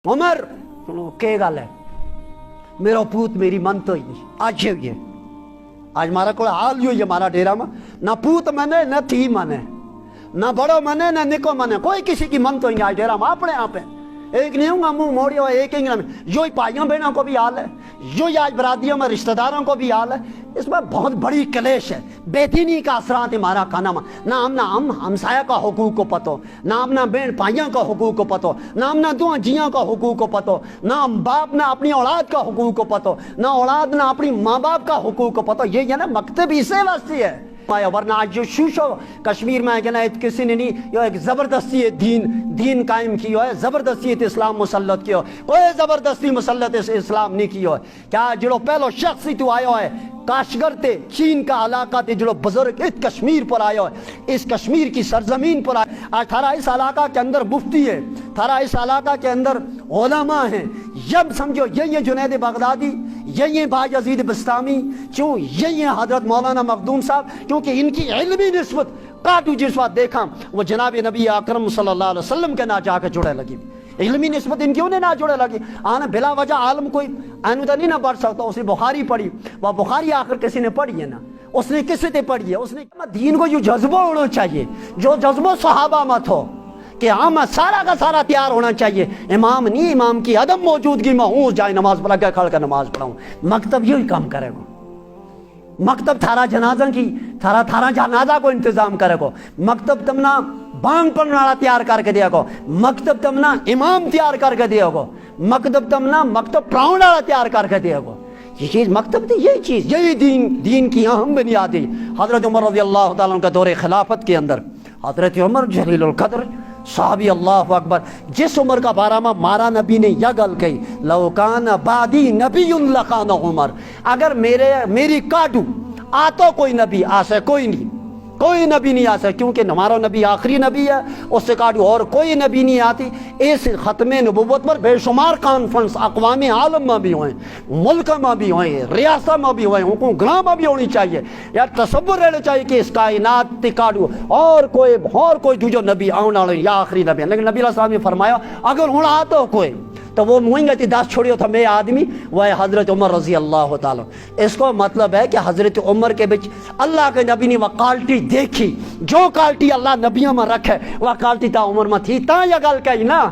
عمر کہ گل ہے میرا پوت میری من تو ہی نہیں آج ہوئی ہے آج ہمارا کوئی حال ہی ہوئی ہے ہمارا ڈیرا میں نہ پوت منے نہ تھی منے نہ بڑو منے نہ نکو منے کوئی کسی کی من تو ہی نہیں آج ڈیرا میں اپنے آپ ہیں ایک نہیں ہوں گا منہ موڑی ہو ایک ہی جو ہی پائیوں بہنوں کو بھی حال ہے جو ہی آج برادریوں میں رشتہ داروں کو بھی حال ہے اس میں بہت بڑی کلیش ہے بے دینی کا اثرات ہمارا کھانا میں نہ ہم ہمسایہ کا حقوق کو پتو نہ ہم نہ بہن پائیوں کا حقوق کو پتو نہ ہم نہ دو جیاں کا حقوق کو پتو نہ باپ نہ اپنی اولاد کا حقوق کو پتو نہ اولاد نہ اپنی ماں باپ کا حقوق کو پتو یہ ہے نا مکتب اسے واسطے ہے ورنہ آج جو شوشو کشمیر میں کہنا ہے کسی نے نہیں یہ ایک زبردستی دین قائم کی ہے زبردستی اسلام مسلط کیا کوئی زبردستی مسلط اسلام نہیں کیا ہے کیا جڑو پہلو شخص ہی تو آیا ہے کاشگر تے چین کا علاقہ تے جڑو بزرگ اس کشمیر پر آیا ہے اس کشمیر کی سرزمین پر آیا آج تھارا اس علاقہ کے اندر مفتی ہے تھارا اس علاقہ کے اندر علماء ہیں جب سمجھو یہ جنید بغدادی یہ بھائی عزید بستامی کیوں یہ حضرت مولانا مخدوم صاحب کیونکہ ان کی علمی نسبت کاٹو جس وقت دیکھا وہ جناب نبی اکرم صلی اللہ علیہ وسلم کے نہ جا کے جڑے لگی علمی نسبت ان کیوں نہ جڑے لگی آنا بلا وجہ عالم کوئی اینودہ نہیں نہ پڑھ سکتا اس نے بخاری پڑھی وہ بخاری آخر کسی نے پڑھی ہے نا اس نے کسی نے پڑھی ہے اس نے دین کو جو جذبہ ہونا چاہیے جو جذبہ صحابہ مت ہو کہ ہم سارا کا سارا تیار ہونا چاہیے امام نہیں امام کی عدم موجودگی میں ہوں جائے نماز پڑھا کے کھڑ کر نماز پڑھاؤں مکتب یہی کام کرے گا مکتب تھارا جنازہ کی تھارا جنازہ کو انتظام کرے گا مکتب تمنا بانگ پڑھنے والا تیار کر کے دیا گو مکتب تمنا امام تیار کر کے دیا گو مکتب تمنا مکتب پڑھاؤں والا تیار کر کے دیا گو یہ چیز مکتب تھی یہی چیز یہی دین کی اہم بنیادی حضرت عمر رضی اللہ تعالیٰ کا دور خلافت کے اندر حضرت عمر جلیل القدر صحابی اللہ اکبر جس عمر کا بارہ میں مارا نبی نے یہ گل کہی لو کان بعدی نبی لکان عمر اگر میری کاٹو آتو کوئی نبی آسے کوئی نبی نہیں آ سکتا کیونکہ ہمارا نبی آخری نبی ہے اس سے کاٹو اور کوئی نبی نہیں آتی اس ختم نبوت پر بے شمار کانفرنس اقوام عالم میں بھی ہوئے ملک میں بھی ہوئے ریاست میں بھی ہوئے حکومت گراں میں بھی ہونی چاہیے یا تصور رہنا چاہیے کہ اس کائنات تی کاٹو اور کوئی جو نبی آنے والے یا آخری نبی ہے لیکن نبی علیہ السلام نے فرمایا اگر ہوں آتا کوئی تو وہ موئیں گے 10 چھوڑیو تھا میں آدمی وہ ہے حضرت عمر رضی اللہ تعالیٰ اس کو مطلب ہے کہ حضرت عمر کے بچ اللہ کے نبی نے وہ کوالٹی دیکھی جو کوالٹی اللہ نبیوں میں رکھے وہ کوالٹی تا عمر میں تھی تا یہ گل کہی نا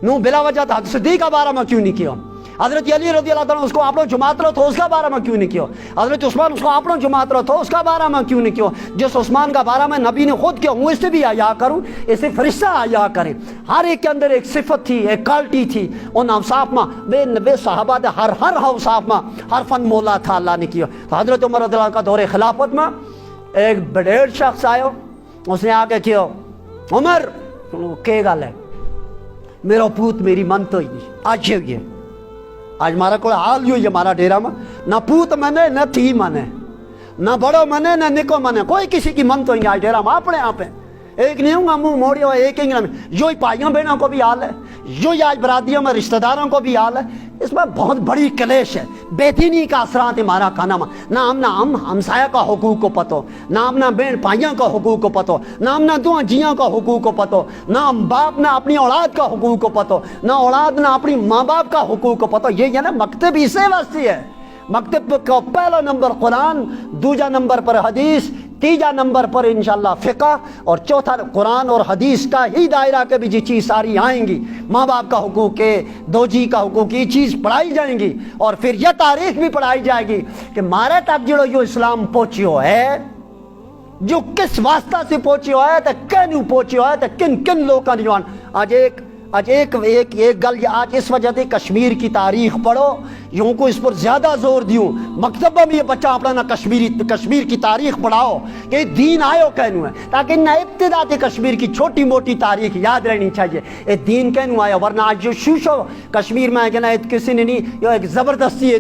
نو بلا وجہ تھا صدیق کا بارہ میں کیوں نہیں کیا حضرت علی رضی اللہ تعالیٰ اس کو آپ لوگ جماعت رہو تو اس کا بارہ میں کیوں نہیں کیا حضرت عثمان اس کو آپ لوگ جماعت رہو تو اس کا بارہ میں کیوں نہیں کیا جس عثمان کا بارہ میں نبی نے خود کیا ہوں اس سے بھی آیا کروں اس سے فرشتہ آیا کریں ہر ایک کے اندر ایک صفت تھی ایک کوالٹی تھی ان اوصاف میں بے صحابہ دے ہر اوصاف میں ہر فن مولا تھا اللہ نے کیا تو حضرت عمر رضی اللہ کا دور خلافت میں ایک بڑیر شخص آیا اس نے آ کے کیا عمر کہ گل ہے میرا پوت میری من تو ہی نہیں آج ہوئی ہے آج ہمارا کوئی حال ہی ہوئی ہے ہمارا ڈیرا میں نہ پوت منے نہ تھی منے نہ بڑو منے نہ نکو منے کوئی کسی کی من تو ہی آج ڈیرا میں اپنے آپ ہیں ایک نہیں ہوں گا منہ موڑی ہو ایک ہی جو ہی پائیوں بہنوں کو بھی حال ہے جو ہی آج برادریوں میں رشتہ داروں کو بھی حال ہے اس میں بہت بڑی کلیش ہے بے دینی کا اثرات ہمارا کھانا میں نہ ہم ہمسایہ کا حقوق کو پتو نہ ہم نہ بہن پائیوں کا حقوق کو پتو نہ ہم نہ دو جیاں کا حقوق کو پتو نہ ہم باپ نہ اپنی اولاد کا حقوق کو پتو نہ اولاد نہ اپنی ماں باپ کا حقوق کو پتو یہ ہے نا مکتب اسے واسطے ہے مکتب کا پہلا نمبر قرآن دوجا نمبر پر حدیث تیجا نمبر پر انشاءاللہ فقہ اور چوتھا قرآن اور حدیث کا ہی دائرہ کے بھی یہ چیز ساری آئیں گی ماں باپ کا حقوق کے دو جی کا حقوق یہ چیز پڑھائی جائیں گی اور پھر یہ تاریخ بھی پڑھائی جائے گی کہ مارے تک جڑو جو اسلام پہنچیو ہے جو کس واسطہ سے پہنچیو ہے تو کینوں پہنچیو ہے تو کن لوگوں نے جوان آج ایک گل آج اس وجہ سے کشمیر کی تاریخ پڑھو یوں کو اس پر زیادہ زور دیوں مکتبہ میں یہ بچہ اپنا نہ کشمیر کی تاریخ پڑھاؤ کہ دین آئیو کہنوں ہے تاکہ نہ ابتدا سے کشمیر کی چھوٹی موٹی تاریخ یاد رہنی چاہیے یہ دین کہنوں آیا ورنہ آج جو شوشو کشمیر میں کہنا ہے کسی نے نہیں یہ ایک زبردستی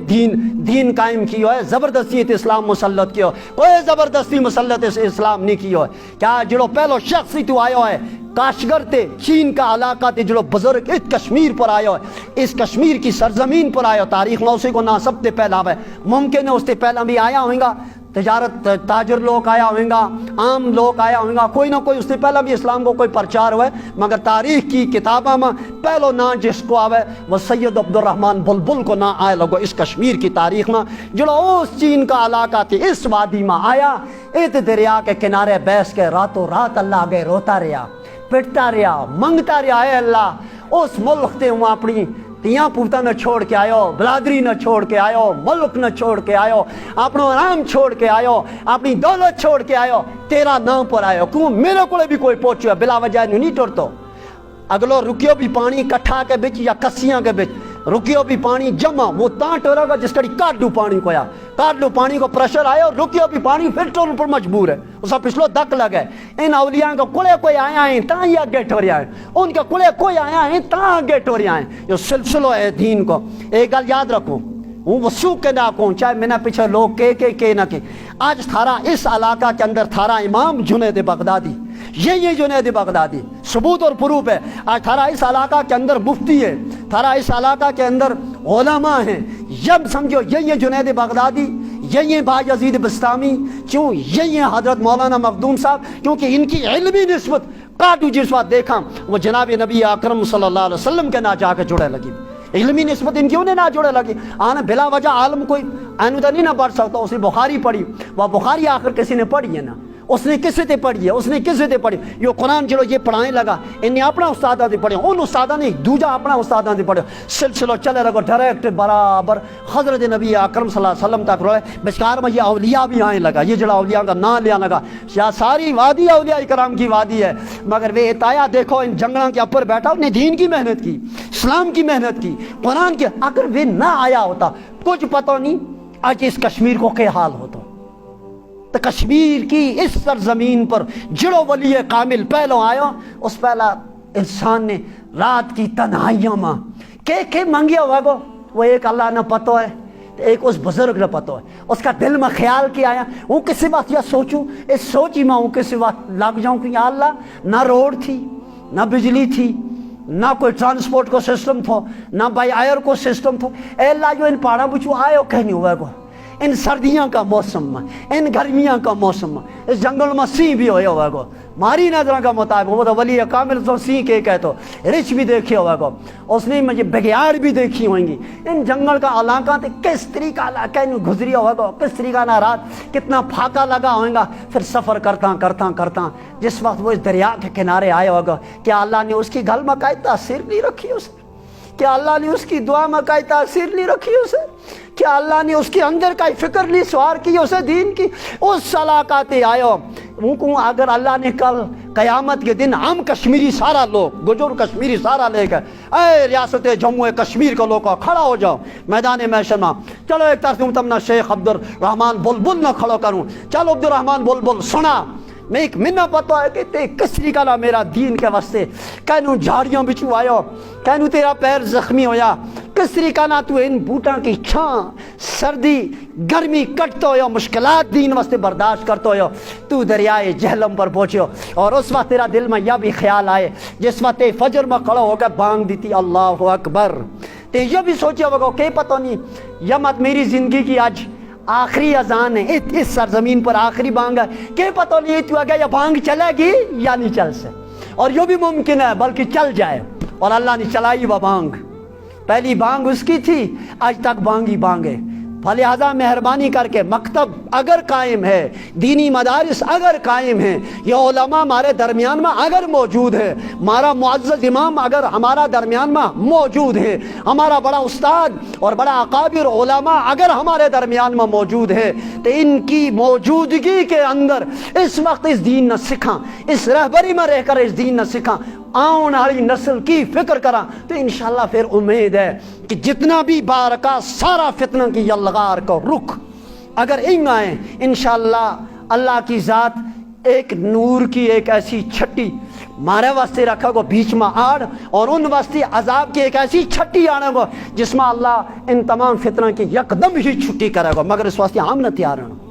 دین قائم کیا ہے زبردستی اسلام مسلط کیا کوئی زبردستی مسلط اسلام نہیں کیا ہے کیا جڑو پہلو شخص ہی تو آیا ہے کاشگر تے چین کا علاقہ تے جو بزرگ اس کشمیر پر آیا ہے اس کشمیر کی سرزمین پر آیا تاریخ میں اسی کو نہ سب سے پہلا ہے ممکن ہے اس سے پہلا بھی آیا ہوئے گا تجارت تاجر لوگ آیا ہوئیں گا، عام لوگ آیا ہوئیں گا، کوئی نہ کوئی اس نے پہلا بھی اسلام کو کوئی پرچار ہوئے، مگر تاریخ کی کتابوں میں پہلو نا جس کو آوے وہ سید عبد الرحمن بلبل کو نہ آئے لگو اس کشمیر کی تاریخ میں، جو اس چین کا علاقہ تھی اس وادی میں آیا، ایت دریا کے کنارے بیس کے راتوں رات اللہ آگے روتا رہا، پٹتا رہا، منگتا رہا، اے اللہ اس ملک تے ہوں اپنی تیاں پوتا نہ چھوڑ کے آئیو، برادری نہ چھوڑ کے آئیو، ملک نہ چھوڑ کے آئیو، اپنا آرام چھوڑ کے آئیو، اپنی دولت چھوڑ کے آئیو، تیرا نام پر آئیو، کیوں میرے کو بھی کوئی پہنچو ہے بلا وجہ نہیں ٹرتو، اگلو رکیو بھی پانی کٹھا کے بچ یا کسیاں کے بچ رکیو بھی پانی جمع وہ تاں ٹورا گا جس کڑی کاٹ دو پانی کو یا کاٹ دو پانی کو پریشر آئے اور رکیو بھی پانی پھر ٹورن پر مجبور ہے، اسا پچھلو دک لگے، ان اولیاء کا کلے کوئی آیا ہیں تاں ہی آگے ٹھوری آئے، ان کا کلے کوئی آیا ہیں تاں آگے ٹھوری آئے، یہ سلسلہ ہے دین کو، ایک گل یاد رکھو، وہ وسوق کے نہ کون چاہے میں نے پیچھے لوگ کے نہ کہ آج تھارا اس علاقہ کے اندر تھارا امام جنید بغدادی، یہ جنید بغدادی ثبوت اور پروف ہے، آج تھارا اس علاقہ کے اندر مفتی ہے، تھارا اس علاقہ کے اندر علماء ہیں، جب سمجھو یہ جنید بغدادی، یہ باجزید بستامی، کیوں یہ حضرت مولانا مخدوم صاحب، کیونکہ ان کی علمی نسبت کاٹو جس وقت دیکھا وہ جناب نبی اکرم صلی اللہ علیہ وسلم کے نہ جا کے جڑے لگی، علمی نسبت ان کیوں نے نہ جڑے لگی، آنا بلا وجہ عالم کوئی اینو نہیں نہ پڑھ سکتا، اس نے بخاری پڑھی، وہ بخاری آخر کسی نے پڑھی ہے نا، اس نے کس سے پڑھی ہے، اس نے کس سے پڑھی، یہ قرآن چلو یہ پڑھائیں لگا، انہیں اپنا استادہ سے پڑھے، ان استادہ نے دوجا اپنا استادہ سے پڑھے، سلسلہ چلے رکھو ڈائریکٹ برابر حضرت نبی اکرم صلی اللہ علیہ وسلم تک رہے، بچکار میں یہ اولیاء بھی آئیں لگا، یہ جڑا اولیاء کا نام لیا لگا، یا ساری وادی اولیاء کرام کی وادی ہے، مگر وہ اتایا دیکھو ان جنگلوں کے اوپر بیٹھا، انہیں دین کی محنت کی، اسلام کی محنت کی، قرآن کی، اگر وہ نہ آیا ہوتا کچھ پتہ نہیں آج اس کشمیر کو کیا حال ہوتا، تو کشمیر کی اس سرزمین پر جڑو ولی کامل پہلو آیا، اس پہلا انسان نے رات کی تنہائیوں میں کہ منگیا ہوا گو، وہ ایک اللہ نہ پتہ ہے، ایک اس بزرگ نہ پتہ ہے، اس کا دل میں خیال کیا آیا، وہ کسی وقت یا سوچوں، اس سوچی میں وہ کسی وقت لگ جاؤں کہ یا اللہ نہ روڈ تھی، نہ بجلی تھی، نہ کوئی ٹرانسپورٹ کو سسٹم تھو، نہ بائی ایئر کو سسٹم تھو، اے اللہ جو ان پہاڑوں بچو آئے ہو کہیں نہیں ہوا گو، ان سردیاں کا موسم میں، ان گرمیاں کا موسم میں، اس جنگل میں سی بھی ہوئے ہوا گو، ماری نظروں کا مطابق وہ تو ولی کامل تو سی کے کہتو رچ بھی دیکھے ہوا گو، اس نے مجھے بگیار بھی دیکھی ہوئیں گی، ان جنگل کا علاقہ تے کس طریقہ علاقہ انہوں گزری ہوا گو، کس طریقہ نہ رات کتنا پھاکا لگا ہوئیں گا، پھر سفر کرتا جس وقت وہ اس دریا کے کنارے آئے ہوگا، کیا اللہ نے اس کی گل میں کوئی تاثیر نہیں رکھی اسے، کیا اللہ نے اس کی دعا میں کوئی تاثیر نہیں رکھی اسے، کیا اللہ نے اس کے اندر کوئی فکر نہیں سوار کی اسے دین کی، اس علاقہ تے آئے ان کو اگر اللہ نے کل قیامت کے دن ہم کشمیری سارا لوگ گجر کشمیری سارا لے کر اے ریاست جموں کشمیر کا لوگ کھڑا ہو جاؤ میدان محشر میں، چلو ایک طرف تم نہ شیخ عبد الرحمن بلبل نہ کھڑو کروں، چلو عبد الرحمن بلبل سنا، میں ایک منہ پتہ ہے کہ تے کس طریقہ نا میرا دین کے واسطے کہنو جھاڑیوں بچو آئیو، کہنو تیرا پیر زخمی ہویا، کس طریقہ نا تو ان بوٹاں کی چھان سردی گرمی کٹتا ہو، مشکلات دین واسطے برداشت کرتا ہو، تو دریائے جہلم پر پہنچو، اور اس وقت تیرا دل میں یہ بھی خیال آئے جس وقت فجر میں کھڑا ہو کر بانگ دیتی اللہ اکبر، تے یہ بھی سوچے ہوگا کہ پتہ نہیں یہ مت میری زندگی کی آج آخری اذان ہے، اس سرزمین پر آخری بانگ ہے، کہ پتہ نہیں تو اگر یہ بانگ چلے گی یا نہیں چل سے، اور یہ بھی ممکن ہے بلکہ چل جائے، اور اللہ نے چلائی وہ بانگ، پہلی بانگ اس کی تھی، آج تک بانگ ہی بانگ ہے، فلہذا مہربانی کر کے مکتب اگر قائم ہے، دینی مدارس اگر قائم ہیں، یہ علماء ہمارے درمیان میں اگر موجود ہے، ہمارا معزز امام اگر ہمارا درمیان میں موجود ہے، ہمارا بڑا استاد اور بڑا اکابر علماء اگر ہمارے درمیان میں موجود ہے، تو ان کی موجودگی کے اندر اس وقت اس دین نہ سکھاں، اس رہبری میں رہ کر اس دین نہ سکھاں، آن والی نسل کی فکر کرا، تو انشاءاللہ پھر امید ہے کہ جتنا بھی بارکا سارا فتنہ کی یلغار کو رخ اگر ان آئیں، انشاءاللہ اللہ کی ذات ایک نور کی ایک ایسی چھٹی مارے واسطے رکھا گو بیچ میں آڑ، اور ان واسطے عذاب کی ایک ایسی چھٹی آنے گو جس میں اللہ ان تمام فتنہ کی یکدم ہی چھٹی کرے گا، مگر اس واسطے ہم نہ تیار ہیں۔